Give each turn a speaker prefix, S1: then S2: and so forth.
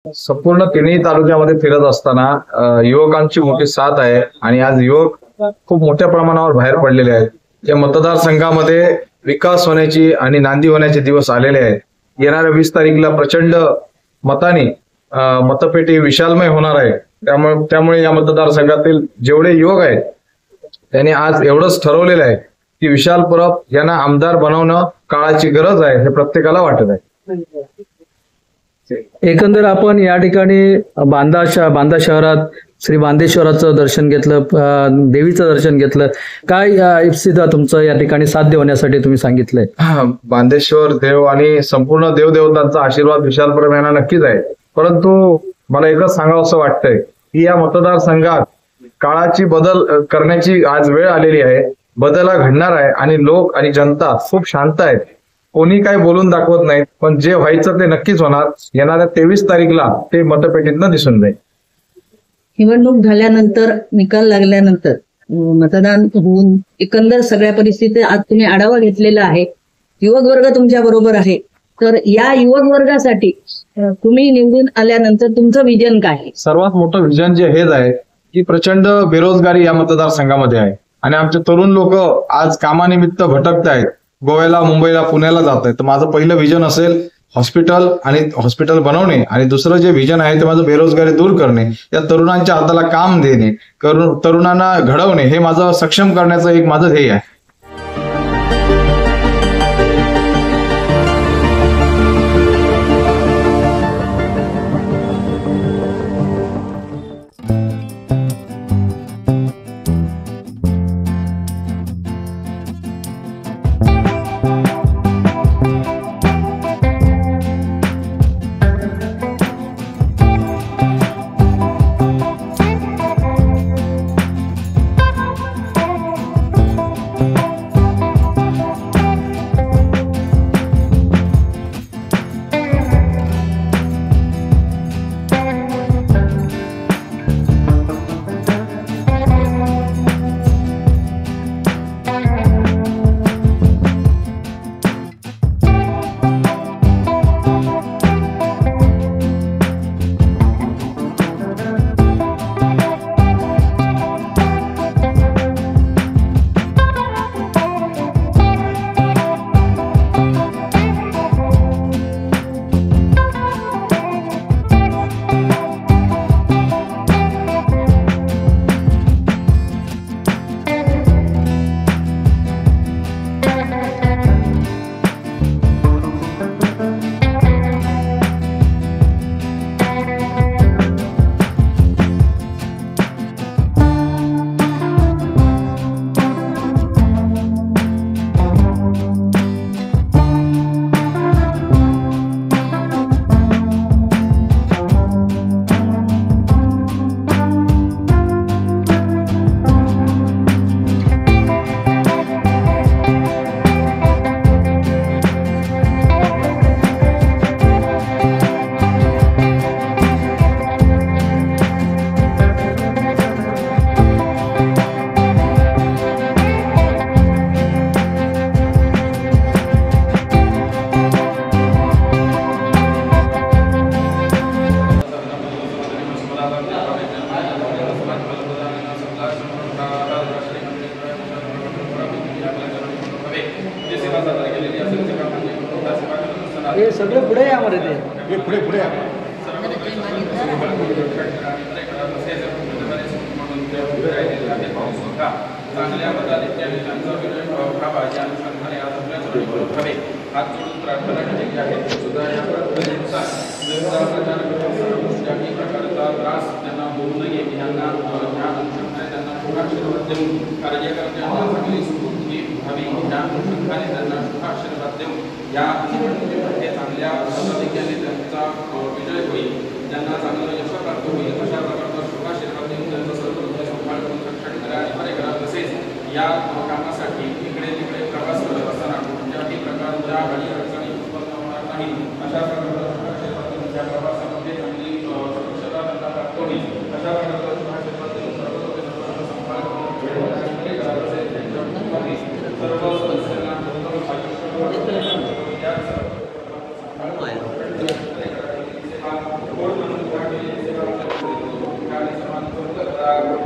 S1: संपूर्ण तिन्ही तालुक्यामध्ये फिरत असताना युवकांची मोठी साथ आहे आणि आज युवक खूप मोठ्या प्रमाणावर बाहेर पडलेले आहेत. या मतदारसंघामध्ये विकास होण्याची आणि नांदी होण्याचे दिवस आलेले आहेत. येणाऱ्या 20 तारीखला प्रचंड मताने मतपेटी विशालमय होणार आहे. त्यामुळे या मतदारसंघातील जेवढे युवक आहेत त्यांनी आज एवढंच ठरवलेलं आहे की विशाल परब यांना आमदार बनवणं काळाची गरज आहे, हे प्रत्येकाला वाटत आहे.
S2: एकंदर आपण या ठिकाणी बांदा शहरात श्री बांदेश्वराचं दर्शन घेतलं, देवीचं दर्शन घेतलं. काय इप्सित तुमचं या ठिकाणी साध्य होण्यासाठी तुम्ही सांगितलंय?
S1: बांदेश्वर देव आणि संपूर्ण देवदेवतांचा आशीर्वाद विशाल परब यांना नक्कीच आहे. परंतु मला एकच सांगावं असं वाटतंय की या मतदारसंघात काळाची बदल करण्याची आज वेळ आलेली आहे. बदल घडणार आहे आणि लोक आणि जनता खूप शांत आहेत. कोणी काही बोलून दाखवत नाहीत, पण जे व्हायचं ते नक्कीच होणार. येणाऱ्या 23 तारीखला ते मतपेटीतनं दिसून जाईल.
S3: निवडणूक झाल्यानंतर, निकाल लागल्यानंतर, मतदान होऊन एकंदर सगळ्या परिस्थिती आज तुम्ही आढावा घेतलेला आहे. युवक वर्ग तुमच्या बरोबर आहे. तर या युवक वर्गासाठी तुम्ही निवडून आल्यानंतर तुमचं विजन काय आहे?
S1: सर्वात मोठं विजन जे हेच आहे की प्रचंड बेरोजगारी या मतदारसंघामध्ये आहे आणि आमचे तरुण लोक आज कामानिमित्त भटकत आहेत. गोव्याला, मुंबईला, पुण्याला जात आहेत. तर माझं पहिलं विजन असेल हॉस्पिटल बनवणे आणि दुसरं जे विजन आहे ते माझं बेरोजगारी दूर करणे, या तरुणांच्या हाताला काम देणे, तरुणांना घडवणे, हे माझं सक्षम करण्याचं एक माझं ध्येय आहे.
S2: हे सगळं पुढे आहे आम्हाला ते
S1: पुढे
S4: चांगल्या मताधिक्य आणि त्यांचा विजय व्हावा या अनुषंगाने आज आपल्याकडे हवे हात जोडून प्रार्थना केली आहे. सुद्धा या प्रार्थनेनुसार ज्याही प्रकारचा त्रास त्यांना होऊ नये यांना या अनुषंगाने त्यांना शुभाशीर्वाद देऊन कार्यकर्त्यांना चांगली स्फूर्ती व्हावी या अनुषंगाने त्यांना शुभाशीर्वाद देऊन या निवडणुकीमध्ये चांगल्या मताधिक्याने त्यांचा विजय होईल, त्यांना चांगलं यश प्राप्त होईल अशा प्रकारचा शुभाशीर्वाद देऊन त्यांचं सर्व सांभाळून रक्षण करा आणि बरे करा. तसेच या कामासाठी इकडे तिकडे प्रवास करत असताना कोणत्याही प्रकारच्या गाडी अडचणी उत्पन्न होणार नाही अशा प्रकारचा त्या प्रवासामध्ये चांगली सुरक्षता त्यांना प्राप्त होईल अशा प्रकारचा शुभाशीर्वाद देऊन सर्व सांभाळ सर्व सदस्यांना उत्तम आयुष्य मतदार